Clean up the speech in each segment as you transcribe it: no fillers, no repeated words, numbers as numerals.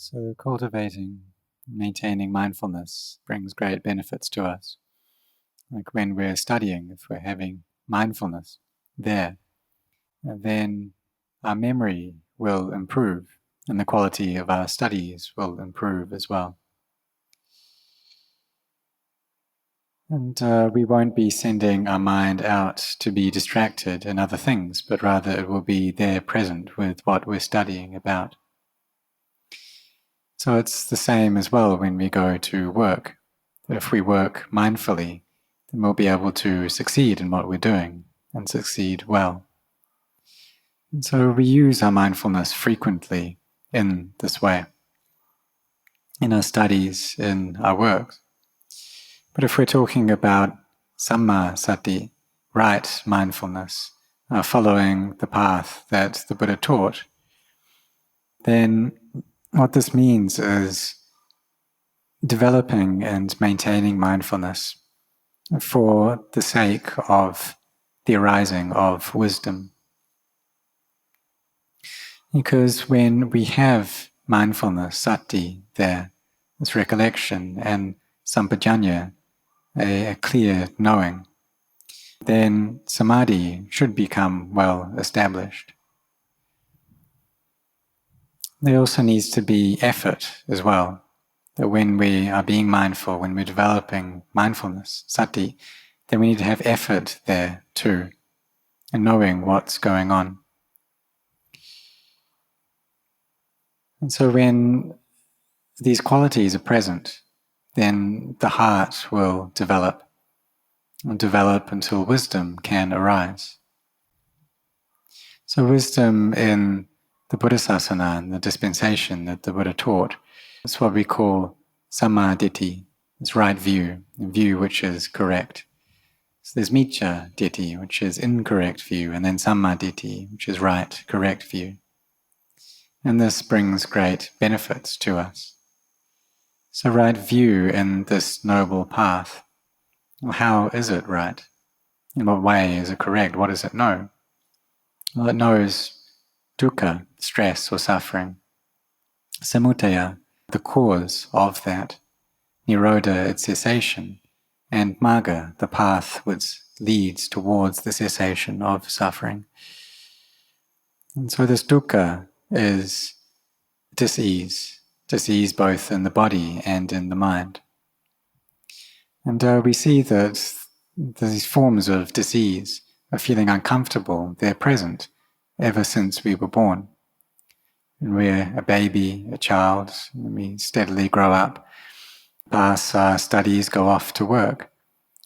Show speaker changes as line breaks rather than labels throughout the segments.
So cultivating, maintaining mindfulness brings great benefits to us. Like when we're studying, if we're having mindfulness there, then our memory will improve and the quality of our studies will improve as well. And we won't be sending our mind out to be distracted in other things, but rather it will be there present with what we're studying about. So it's the same as well when we go to work. If we work mindfully, then we'll be able to succeed in what we're doing and succeed well. And so we use our mindfulness frequently in this way, in our studies, in our work. But if we're talking about samādhi, right mindfulness, following the path that the Buddha taught, then what this means is developing and maintaining mindfulness for the sake of the arising of wisdom. Because when we have mindfulness, sati, there, this recollection, and sampajañña, a clear knowing, then samādhi should become well established. There also needs to be effort as well, that when we are being mindful, when we're developing mindfulness, sati, then we need to have effort there too, and knowing what's going on. And so when these qualities are present, then the heart will develop until wisdom can arise. So wisdom in the Buddhasasana, the dispensation that the Buddha taught, is what we call samādhi, it's right view, a view which is correct. So there's miccha ditti, which is incorrect view, and then samādhi, which is right, correct view. And this brings great benefits to us. So right view in this noble path. Well, how is it right? In what way is it correct? What does it know? Well, it knows dukkha, stress or suffering. Samudaya, the cause of that. Nirodha, its cessation. And magga, the path which leads towards the cessation of suffering. And so this dukkha is dis-ease both in the body and in the mind. And we see that these forms of dis-ease, of feeling uncomfortable, they're present ever since we were born. And we're a baby, a child, and we steadily grow up, pass our studies, go off to work,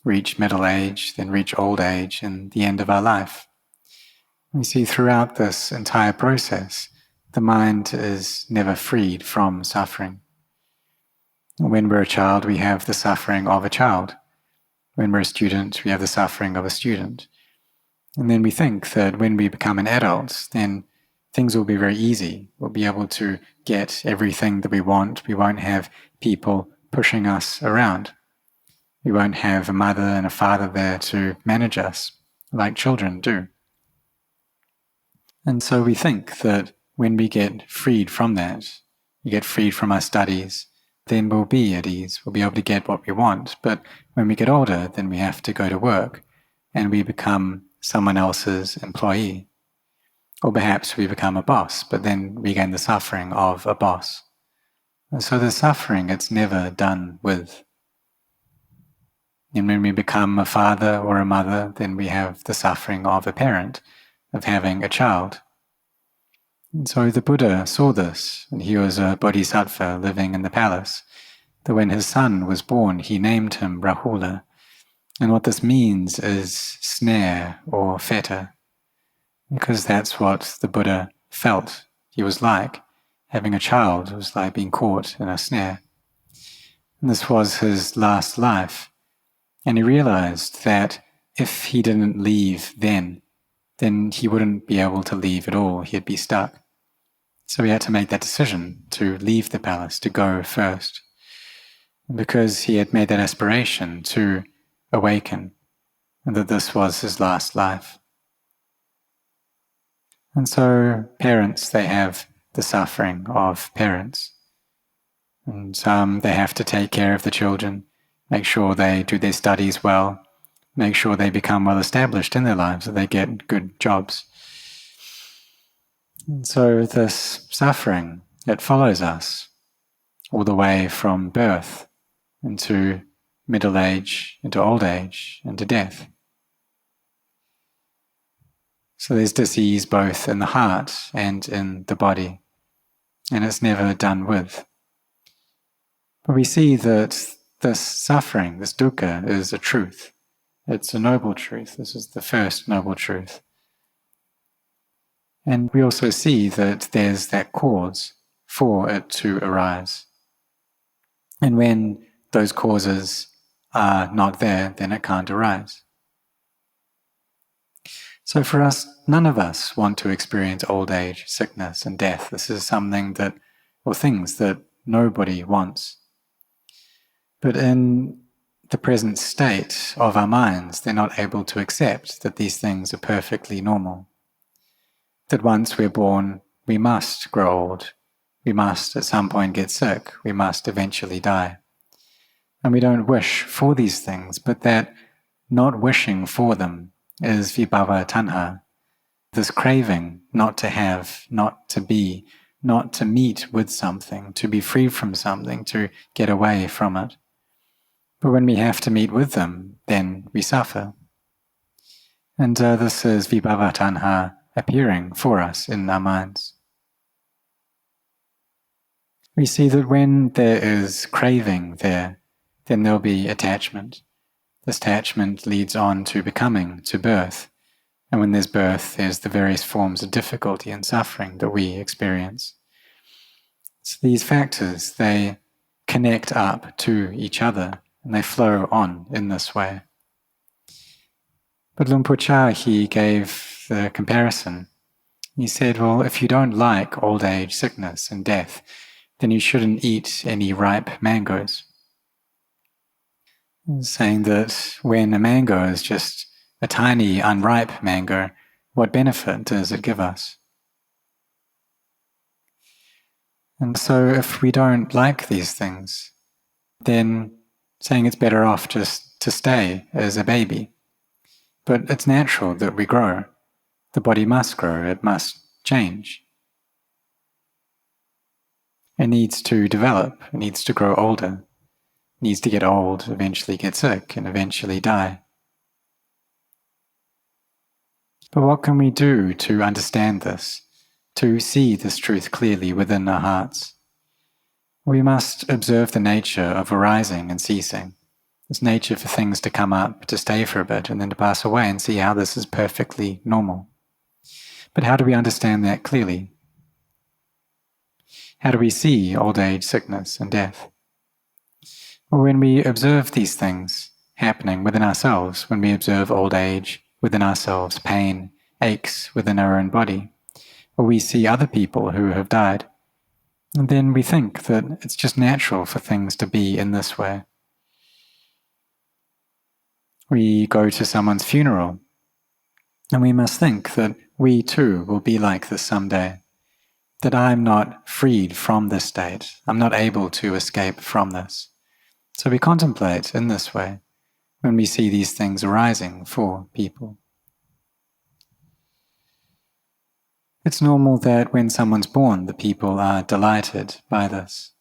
reach middle age, then reach old age, and the end of our life. We see throughout this entire process, the mind is never freed from suffering. When we're a child, we have the suffering of a child. When we're a student, we have the suffering of a student. And then we think that when we become an adult, then things will be very easy. We'll be able to get everything that we want. We won't have people pushing us around. We won't have a mother and a father there to manage us, like children do. And so we think that when we get freed from that, we get freed from our studies, then we'll be at ease, we'll be able to get what we want. But when we get older, then we have to go to work, and we become someone else's employee. Or perhaps we become a boss, but then we gain the suffering of a boss. And so the suffering, it's never done with. And when we become a father or a mother, then we have the suffering of a parent, of having a child. And so the Buddha saw this, and he was a bodhisattva living in the palace, that when his son was born, he named him Rahula. And what this means is snare or fetter, because that's what the Buddha felt he was like. Having a child was like being caught in a snare. And this was his last life. And he realized that if he didn't leave then he wouldn't be able to leave at all, he'd be stuck. So he had to make that decision to leave the palace, to go first, because he had made that aspiration to awaken, and that this was his last life. And so parents, they have the suffering of parents. And they have to take care of the children, make sure they do their studies well, make sure they become well established in their lives, that they get good jobs. And so this suffering, it follows us all the way from birth into middle age, into old age, into death. So there's disease both in the heart and in the body, and it's never done with. But we see that this suffering, this dukkha, is a truth. It's a noble truth. This is the first noble truth. And we also see that there's that cause for it to arise. And when those causes are not there, then it can't arise. So for us, none of us want to experience old age, sickness, and death. This is something that, or things that nobody wants. But in the present state of our minds, they're not able to accept that these things are perfectly normal. That once we're born, we must grow old. We must at some point get sick. We must eventually die. And we don't wish for these things, but that not wishing for them is vibhava tanha, this craving not to have, not to be, not to meet with something, to be free from something, to get away from it. But when we have to meet with them, then we suffer. And this is vibhava tanha appearing for us in our minds. We see that when there is craving there, then there'll be attachment. This attachment leads on to becoming, to birth. And when there's birth, there's the various forms of difficulty and suffering that we experience. So these factors, they connect up to each other and they flow on in this way. But Luang Por Chah, he gave the comparison. He said, well, if you don't like old age, sickness, and death, then you shouldn't eat any ripe mangoes. Saying that when a mango is just a tiny, unripe mango, what benefit does it give us? And so if we don't like these things, then saying it's better off just to stay as a baby. But it's natural that we grow. The body must grow, it must change. It needs to develop, it needs to grow older, it needs to get old, eventually get sick, and eventually die. But what can we do to understand this, to see this truth clearly within our hearts? We must observe the nature of arising and ceasing, this nature for things to come up, to stay for a bit, and then to pass away, and see how this is perfectly normal. But how do we understand that clearly? How do we see old age, sickness, and death? Well, when we observe these things happening within ourselves, when we observe old age within ourselves, pain, aches within our own body, or we see other people who have died, and then we think that it's just natural for things to be in this way. We go to someone's funeral, and we must think that we too will be like this someday, that I'm not freed from this state, I'm not able to escape from this. So we contemplate in this way when we see these things arising for people. It's normal that when someone's born, the people are delighted by this.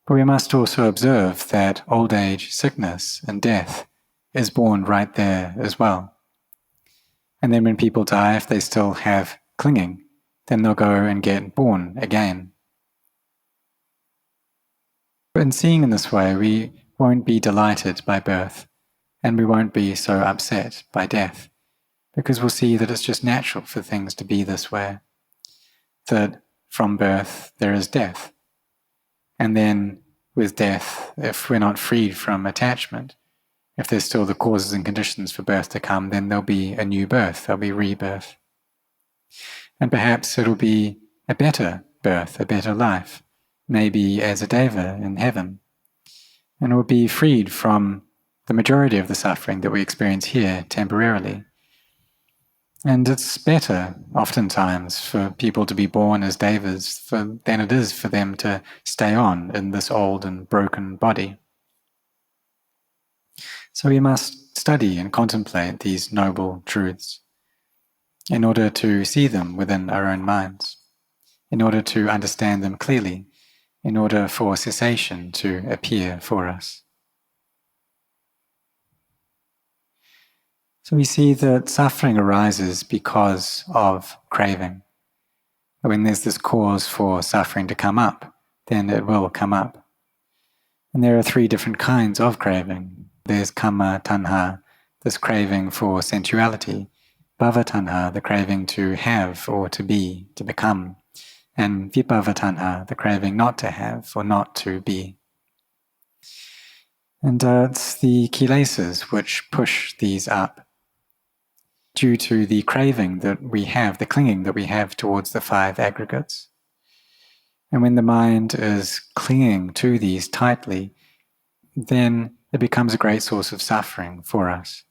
But we must also observe that old age, sickness, and death is born right there as well. And then when people die, if they still have clinging, then they'll go and get born again. But in seeing in this way, we won't be delighted by birth, and we won't be so upset by death, because we'll see that it's just natural for things to be this way, that from birth there is death. And then with death, if we're not freed from attachment, if there's still the causes and conditions for birth to come, then there'll be a new birth, there'll be rebirth. And perhaps it'll be a better birth, a better life, maybe as a deva in heaven. And we'll be freed from the majority of the suffering that we experience here temporarily. And it's better, oftentimes, for people to be born as devas than it is for them to stay on in this old and broken body. So we must study and contemplate these noble truths in order to see them within our own minds, in order to understand them clearly, in order for cessation to appear for us. So we see that suffering arises because of craving. When there's this cause for suffering to come up, then it will come up. And there are three different kinds of craving. There's kama tanha, this craving for sensuality, bhava tanha, the craving to have or to be, to become, and vibhava tanha, the craving not to have or not to be. And it's the kilesas which push these up due to the craving that we have, the clinging that we have towards the five aggregates. And when the mind is clinging to these tightly, then it becomes a great source of suffering for us.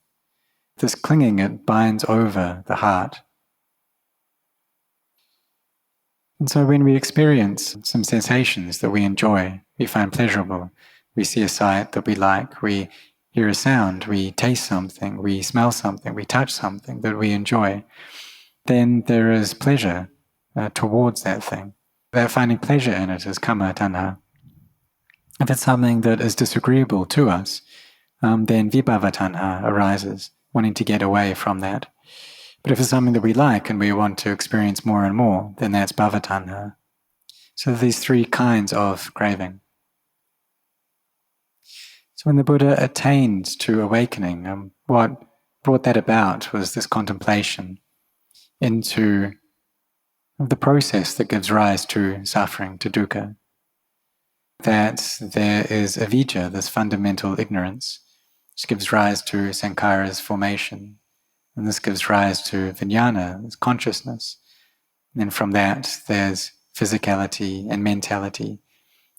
This clinging, it binds over the heart. And so when we experience some sensations that we enjoy, we find pleasurable, we see a sight that we like, we hear a sound, we taste something, we smell something, we touch something that we enjoy, then there is pleasure towards that thing. That finding pleasure in it is kama tanha. If it's something that is disagreeable to us, then vibhava tanha arises, wanting to get away from that. But if it's something that we like and we want to experience more and more, then that's bhava tanha. So these three kinds of craving. So when the Buddha attained to awakening, what brought that about was this contemplation into the process that gives rise to suffering, to dukkha. That there is avijja, this fundamental ignorance, which gives rise to sankhara's formation. And this gives rise to vijnana, this consciousness. And then from that, there's physicality and mentality,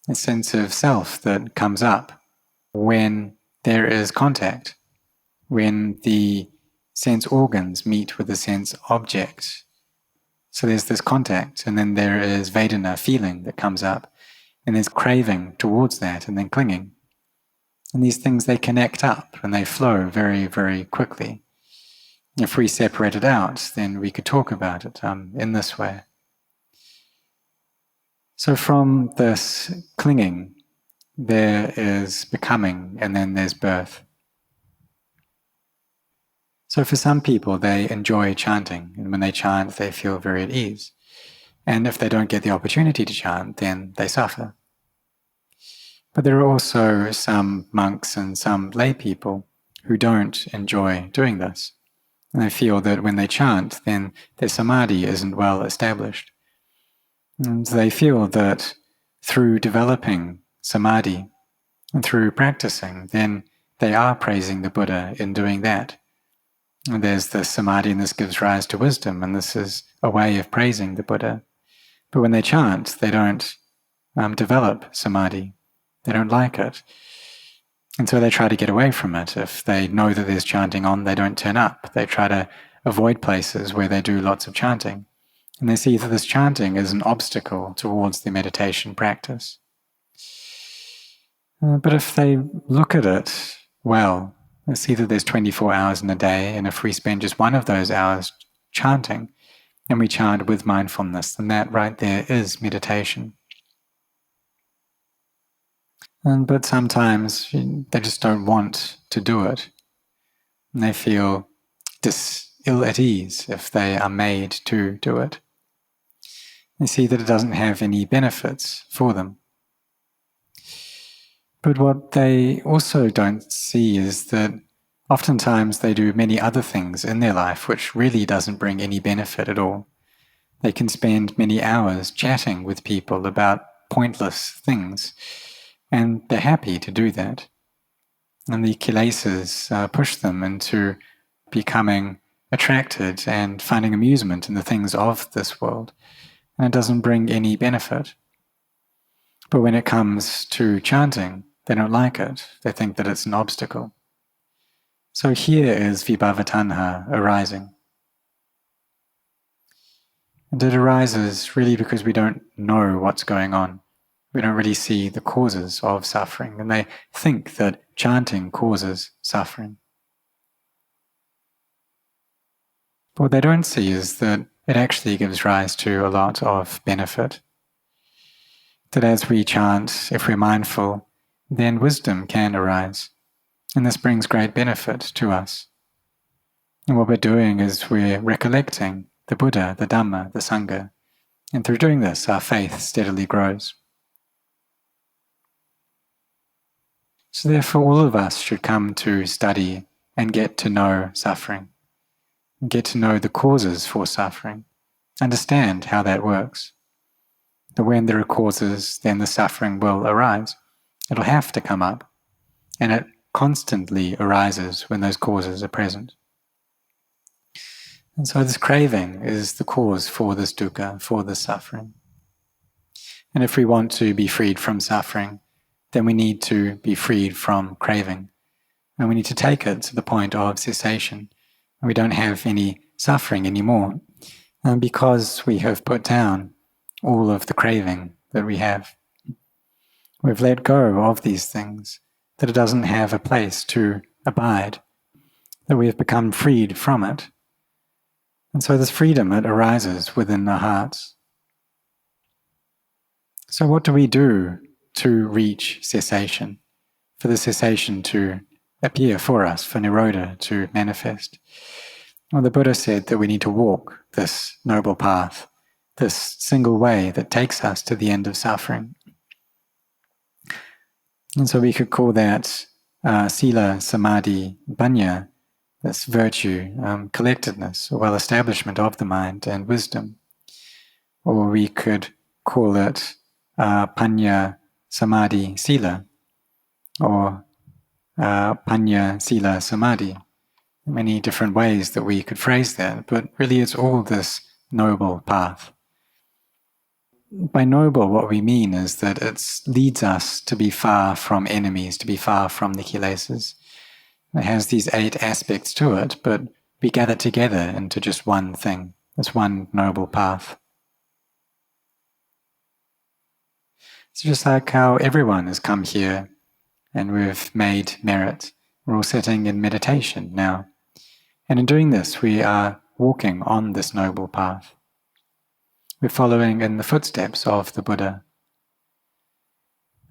a sense of self that comes up when there is contact, when the sense organs meet with the sense object. So there's this contact, and then there is vedana, feeling, that comes up, and there's craving towards that, and then clinging. And these things, they connect up, and they flow very, very quickly. If we separate it out, then we could talk about it in this way. So from this clinging, there is becoming, and then there's birth. So for some people, they enjoy chanting, and when they chant, they feel very at ease. And if they don't get the opportunity to chant, then they suffer. But there are also some monks and some lay people who don't enjoy doing this. And they feel that when they chant, then their samādhi isn't well established. And they feel that through developing samādhi and through practicing, then they are praising the Buddha in doing that. And there's the samādhi, and this gives rise to wisdom, and this is a way of praising the Buddha. But when they chant, they don't develop samādhi. They don't like it. And so they try to get away from it. If they know that there's chanting on, they don't turn up. They try to avoid places where they do lots of chanting. And they see that this chanting is an obstacle towards their meditation practice. But if they look at it well, they see that there's 24 hours in a day, and if we spend just one of those hours chanting, and we chant with mindfulness, then that right there is meditation. But sometimes they just don't want to do it. And they feel ill at ease if they are made to do it. They see that it doesn't have any benefits for them. But what they also don't see is that oftentimes they do many other things in their life which really doesn't bring any benefit at all. They can spend many hours chatting with people about pointless things, and they're happy to do that. And the kilesas push them into becoming attracted and finding amusement in the things of this world, and it doesn't bring any benefit. But when it comes to chanting, they don't like it. They think that it's an obstacle. So here is vibhava tanha arising. And it arises really because we don't know what's going on. We don't really see the causes of suffering, and they think that chanting causes suffering. But what they don't see is that it actually gives rise to a lot of benefit. That as we chant, if we're mindful, then wisdom can arise, and this brings great benefit to us. And what we're doing is we're recollecting the Buddha, the Dhamma, the Sangha, and through doing this, our faith steadily grows. So therefore, all of us should come to study and get to know suffering, get to know the causes for suffering, understand how that works. That when there are causes, then the suffering will arise. It'll have to come up, and it constantly arises when those causes are present. And so this craving is the cause for this dukkha, for this suffering. And if we want to be freed from suffering, then we need to be freed from craving. And we need to take it to the point of cessation. We don't have any suffering anymore because we have put down all of the craving that we have. We've let go of these things, that it doesn't have a place to abide, that we have become freed from it. And so this freedom, it arises within our hearts. So what do we do to reach cessation, for the cessation to appear for us, for Nirodha to manifest? Well, the Buddha said that we need to walk this noble path, this single way that takes us to the end of suffering. And so we could call that sīla, samādhi, paññā, this virtue, collectedness, or well-establishment of the mind and wisdom. Or we could call it paññā, samādhi, sīla, or paññā, sīla, samādhi. Many different ways that we could phrase that, but really it's all this noble path. By noble, what we mean is that it leads us to be far from enemies, to be far from the kilesas. It has these 8 aspects to it, but we gather together into just one thing, this one noble path. It's just like how everyone has come here and we've made merit. We're all sitting in meditation now. And in doing this, we are walking on this noble path. We're following in the footsteps of the Buddha.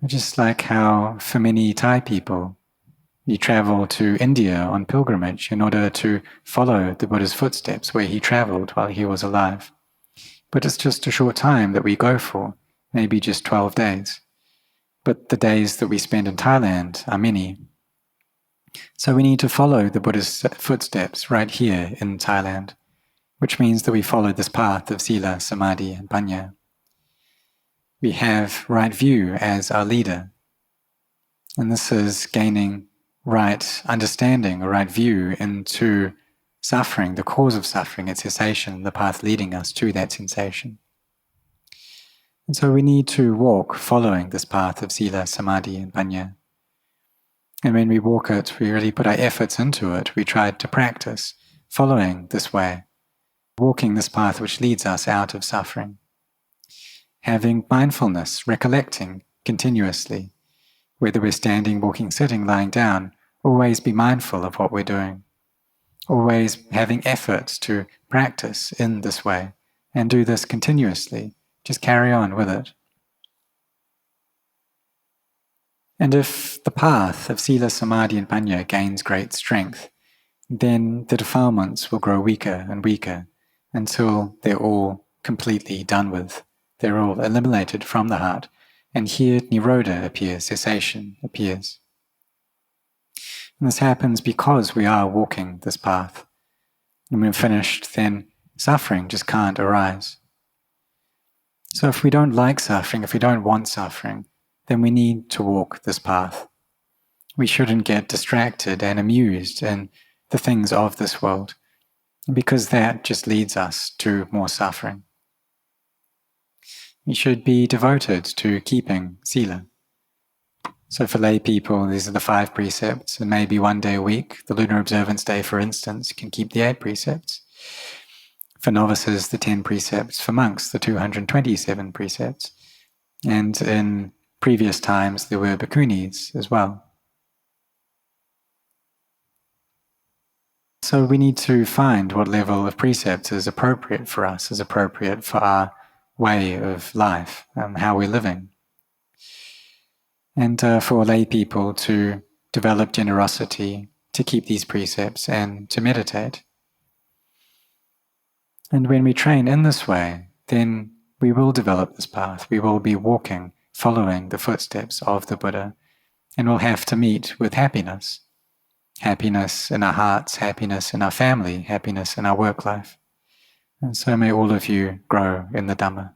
Just like how for many Thai people, you travel to India on pilgrimage in order to follow the Buddha's footsteps where he traveled while he was alive. But it's just a short time that we go for, maybe just 12 days. But the days that we spend in Thailand are many. So we need to follow the Buddha's footsteps right here in Thailand, which means that we follow this path of sīla, samādhi, and paññā. We have right view as our leader, and this is gaining right understanding or right view into suffering, the cause of suffering, its cessation, the path leading us to that sensation. And so we need to walk following this path of sīla, samādhi, and paññā. And when we walk it, we really put our efforts into it. We try to practice following this way, walking this path which leads us out of suffering. Having mindfulness, recollecting continuously, whether we're standing, walking, sitting, lying down, always be mindful of what we're doing. Always having efforts to practice in this way and do this continuously. Just carry on with it. And if the path of sīla, samādhi, and paññā gains great strength, then the defilements will grow weaker and weaker until they're all completely done with. They're all eliminated from the heart. And here Nirodha appears, cessation appears. And this happens because we are walking this path. And when we're finished, then suffering just can't arise. So if we don't like suffering, if we don't want suffering, then we need to walk this path. We shouldn't get distracted and amused in the things of this world, because that just leads us to more suffering. We should be devoted to keeping sīla. So for lay people, these are the 5 precepts, and maybe one day a week, the lunar observance day for instance, can keep the 8 precepts. For novices, the 10 precepts. For monks, the 227 precepts. And in previous times, there were bhikkhunis as well. So we need to find what level of precepts is appropriate for us, is appropriate for our way of life, how we're living. And for lay people to develop generosity, to keep these precepts and to meditate. And when we train in this way, then we will develop this path. We will be walking, following the footsteps of the Buddha, and we'll have to meet with happiness. Happiness in our hearts, happiness in our family, happiness in our work life. And so may all of you grow in the Dhamma.